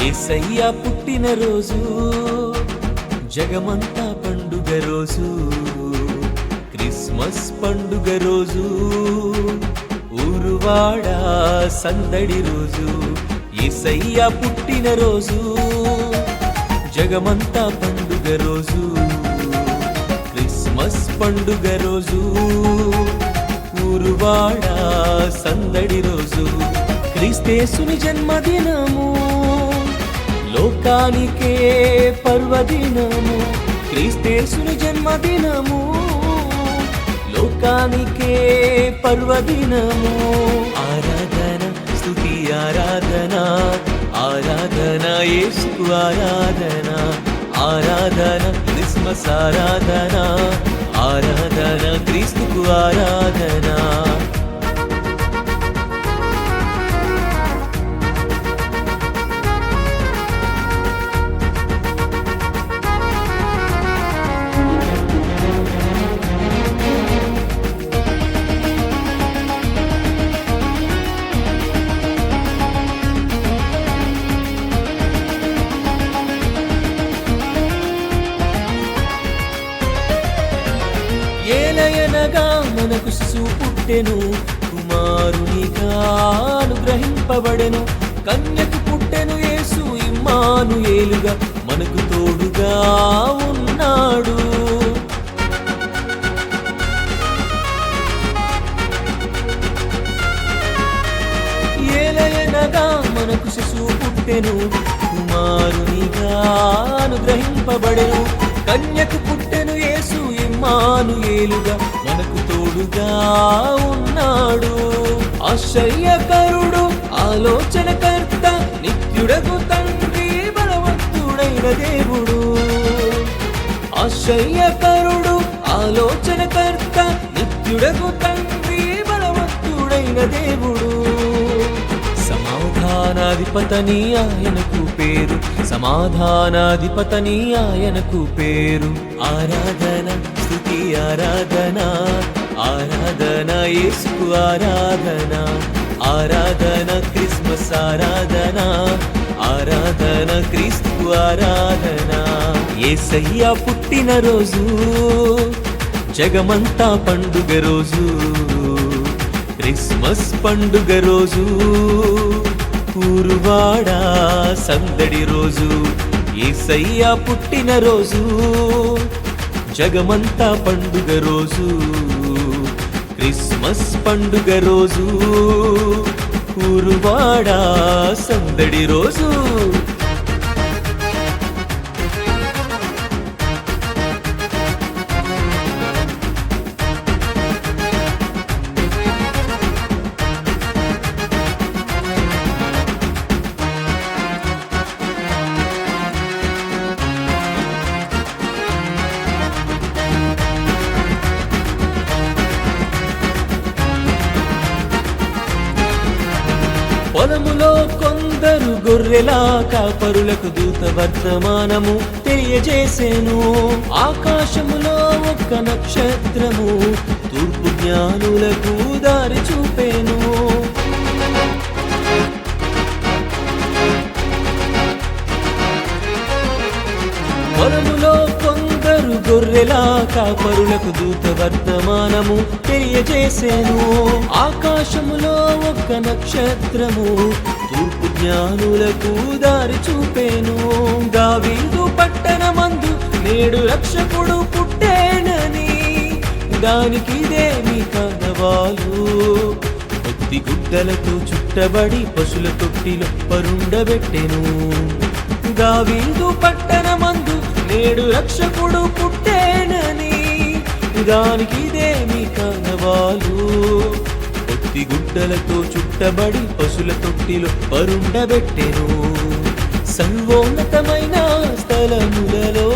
యేసయ్య పుట్టిన రోజు జగమంతా పండుగ రోజు, క్రిస్మస్ పండుగ రోజు, ఊరువాడ సందడి రోజు. యేసయ్య పుట్టిన రోజు జగమంతా పండుగ రోజు, క్రిస్మస్ పండుగ రోజు, ఊరువాడ సందడి రోజు. క్రీస్తేసుని జన్మదినము లోకానికే పర్వదినము, క్రీస్తేసుని జన్మదినము లోకానికే పర్వదినము. ఆరాధన స్తుతి ఆరాధన, ఆరాధన యేసుకు ఆరాధన, ఆరాధన క్రిస్మస్ ఆరాధన, ఆరాధన క్రీస్తుకు ఆరాధన. ఏలయనగా మనకు శిశువు పుట్టెను, కుమారునిగా అనుగ్రహింపబడెను, కన్యకు పుట్టెను యేసు ఇమ్మానుయేలుగా మనకు తోడుగా ఉన్నాడు. ఏలయనగా మనకు శిశువు పుట్టెను, కుమారునిగా అనుగ్రహింపబడెను, కన్యకు పుట్టెను యేసు ఇమ్మానుయేలుగా మనకు తోడుగా ఉన్నాడు. ఆశ్చర్యకరుడు ఆలోచనకర్త నిత్యుడగు తండ్రి బలవంతుడైన దేవుడు. ఆశ్చర్యకరుడు ఆలోచనకర్త నిత్యుడగు తండ్రి బలవంతుడైన దేవుడు. సమాధానాధిపతని ఆయనకు పేరు, సమాధానాధిపతని ఆయనకు పేరు. ఆరాధన స్తుతి ఆరాధన, ఆరాధన యేసుకు ఆరాధన, ఆరాధన క్రిస్మస్ ఆరాధన, ఆరాధన క్రీస్తుకు ఆరాధన. యేసయ్య పుట్టిన రోజు జగమంతా పండుగ రోజు, క్రిస్మస్ పండుగ రోజు, ఊరువాడ సందడి రోజు. యేసయ్య పుట్టిన రోజు జగమంతా పండుగ రోజు, క్రిస్మస్ పండుగ రోజు, ఊరువాడ సందడి రోజు. పొలములో కొందరు గొర్రెలా కాపరులకు దూత వర్తమానము తెలియజేసేను, ఆకాశములో ఒక్క నక్షత్రము తూర్పు జ్ఞానులకు దారి చూపేను. పొలములో కొందరు గొర్రెలా కాపరులకు దూత వర్తమానము తెలియజేసేను, ఆకాశములో ఒక్క నక్షత్రము తూర్పు జ్ఞానులకు దారి చూపేను. దావీదు పట్టణమందు నేడు రక్షకుడు పుట్టేనని దానికి ఇదేమి కనవాలు, కొద్ది గుడ్డలతో చుట్టబడి పశుల తొట్టిలో పరుండబెట్టెను. దావీదు పట్టణమందు నేడు రక్షకుడు పుట్టేనని దానికి ఇదేమి కనవాలు, కొద్ది గుడ్డలతో చుట్టబడి పశుల తొట్టిలో పరుండబెట్టెను. సర్వోన్నతమైన స్థలములలో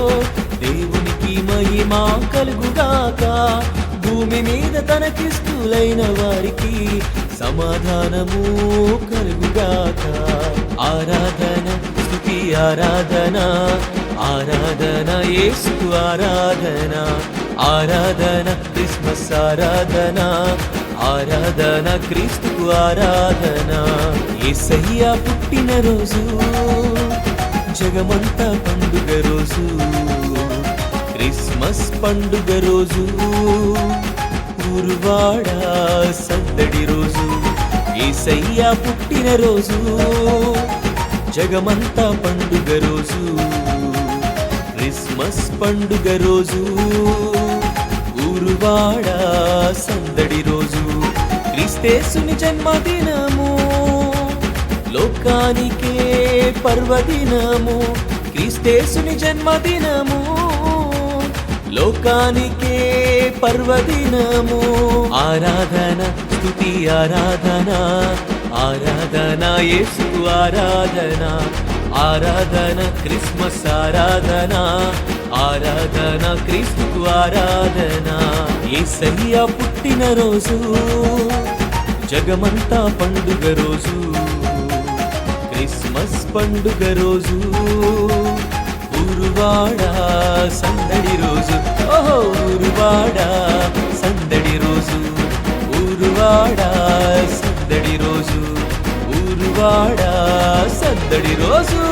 దేవునికి మహిమ కలుగుగాక, భూమి మీద తనకిస్తులైన వారికి సమాధానము కలుగుగాక. ఆరాధన స్తుతి ఆరాధన, ఆరాధన యేసుకు ఆరాధన, ఆరాధన క్రిస్మస్ ఆరాధన, ఆరాధన క్రీస్తుకు ఆరాధన. యేసయ్య పుట్టిన రోజు జగమంతా పండుగ రోజు, క్రిస్మస్ పండుగ రోజు, ఊరువాడ సందడి రోజు. యేసయ్య పుట్టిన రోజు జగమంతా పండుగ రోజు, క్రిస్మస్ పండుగ రోజు, ఊరువాడ సందడి రోజు. క్రీస్తేసుని జన్మదినము లోకానికే పర్వదినము, క్రీస్తేసుని జన్మదినము లోకానికే పర్వదినము. ఆరాధన స్తుతి ఆరాధన, ఆరాధన యేసుకు ఆరాధన, ఆరాధన క్రిస్మస్ ఆరాధన, ఆరాధన క్రీస్తుకు ఆరాధన. యేసయ్య పుట్టిన రోజు జగమంతా పండుగ రోజు, క్రిస్మస్ పండుగ రోజు, ఊరువాడ సందడి రోజు. ఓహో ఊరువాడ సందడి రోజు, ఊరువాడ సందడి రోజు, ఊరువాడ సందడి రోజు.